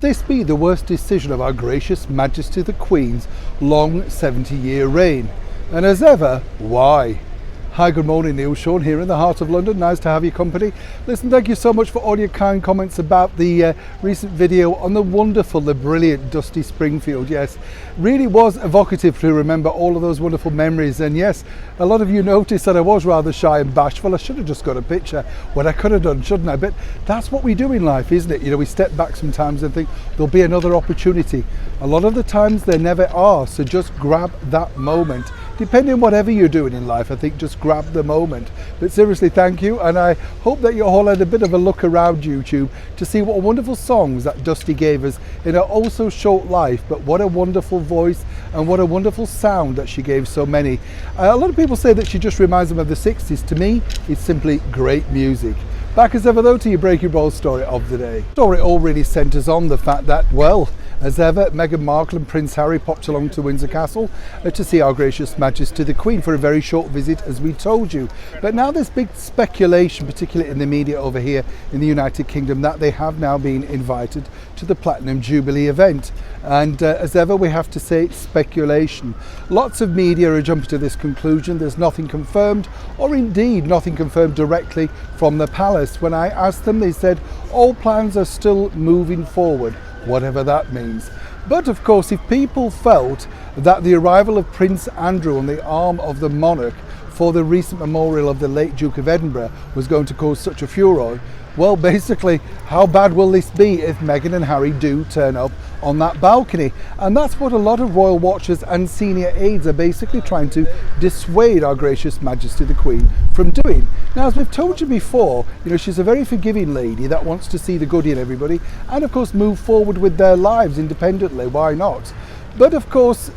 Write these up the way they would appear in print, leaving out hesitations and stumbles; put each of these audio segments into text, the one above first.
This be the worst decision of our gracious Majesty the Queen's long 70-year reign? And as ever, why? Hi, good morning, Neil Sean here in the heart of London. Nice to have your company. Listen, thank you so much for all your kind comments about the recent video on the wonderful, the brilliant Dusty Springfield. Yes, really was evocative to remember all of those wonderful memories. And yes, a lot of you noticed that I was rather shy and bashful. I should have just got a picture, what I could have done, shouldn't I? But that's what we do in life, isn't it? You know, we step back sometimes and think there'll be another opportunity. A lot of the times there never are, so just grab that moment. Depending on whatever you're doing in life, I think just grab the moment. But seriously, thank you, and I hope that you all had a bit of a look around YouTube to see what wonderful songs that Dusty gave us in her oh so short life, but what a wonderful voice and what a wonderful sound that she gave so many. A lot of people say that she just reminds them of the 60s. To me, it's simply great music. Back as ever though to your breaking ball story of the day. The story all really centres on the fact that, well, as ever, Meghan Markle and Prince Harry popped along to Windsor Castle to see our gracious Majesty the Queen for a very short visit, as we told you. But now there's big speculation, particularly in the media over here in the United Kingdom, that they have now been invited to the Platinum Jubilee event. And as ever, we have to say speculation. Lots of media are jumping to this conclusion. There's nothing confirmed, or indeed nothing confirmed directly from the palace. When I asked them, they said all plans are still moving forward, whatever that means. But of course, if people felt that the arrival of Prince Andrew on the arm of the monarch for the recent memorial of the late Duke of Edinburgh was going to cause such a furore, well, basically, how bad will this be if Meghan and Harry do turn up on that balcony? And that's what a lot of royal watchers and senior aides are basically trying to dissuade our gracious Majesty the Queen from doing. Now, as we've told you before, you know, she's a very forgiving lady that wants to see the good in everybody and of course move forward with their lives independently. Why not? But of course,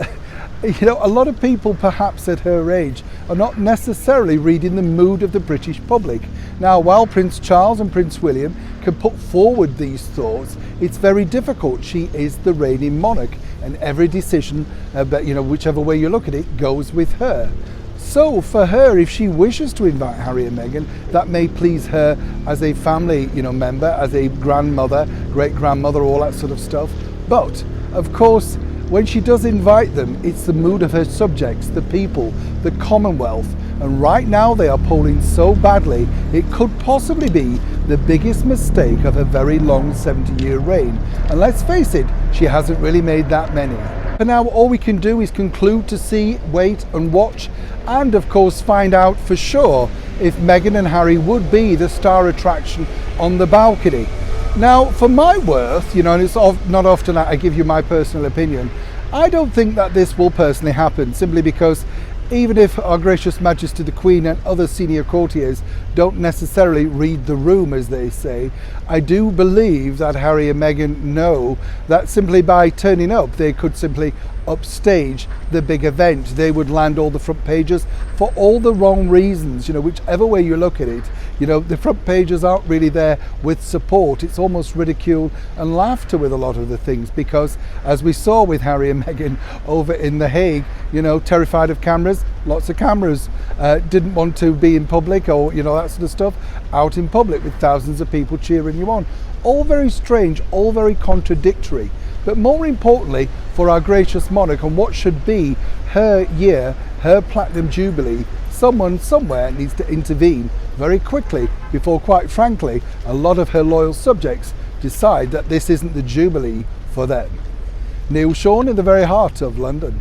you know, a lot of people perhaps at her age are not necessarily reading the mood of the British public. Now, while Prince Charles and Prince William can put forward these thoughts, it's very difficult. She is the reigning monarch, and every decision, but you know, whichever way you look at it, goes with her. So for her, if she wishes to invite Harry and Meghan, that may please her as a family, you know, member, as a grandmother, great-grandmother, all that sort of stuff. But of course, when she does invite them, it's the mood of her subjects, the people, the Commonwealth. And right now they are polling so badly, it could possibly be the biggest mistake of her very long 70-year reign. And let's face it, she hasn't really made that many. For now, all we can do is conclude to see, wait and watch, and of course find out for sure if Meghan and Harry would be the star attraction on the balcony. Now, for my worth, you know, and it's not often I give you my personal opinion, I don't think that this will personally happen, simply because even if our gracious Majesty the Queen and other senior courtiers don't necessarily read the room, as they say, I do believe that Harry and Meghan know that simply by turning up, they could simply upstage the big event. They would land all the front pages for all the wrong reasons. You know, whichever way you look at it, you know, the front pages aren't really there with support. It's almost ridicule and laughter with a lot of the things, because as we saw with Harry and Meghan over in The Hague, you know, terrified of cameras, lots of cameras, didn't want to be in public, or you know, that sort of stuff, out in public with thousands of people cheering you on. All very strange, all very contradictory. But more importantly, for our gracious monarch and what should be her year, her Platinum Jubilee, someone somewhere needs to intervene very quickly before, quite frankly, a lot of her loyal subjects decide that this isn't the Jubilee for them. Neil Sean in the very heart of London.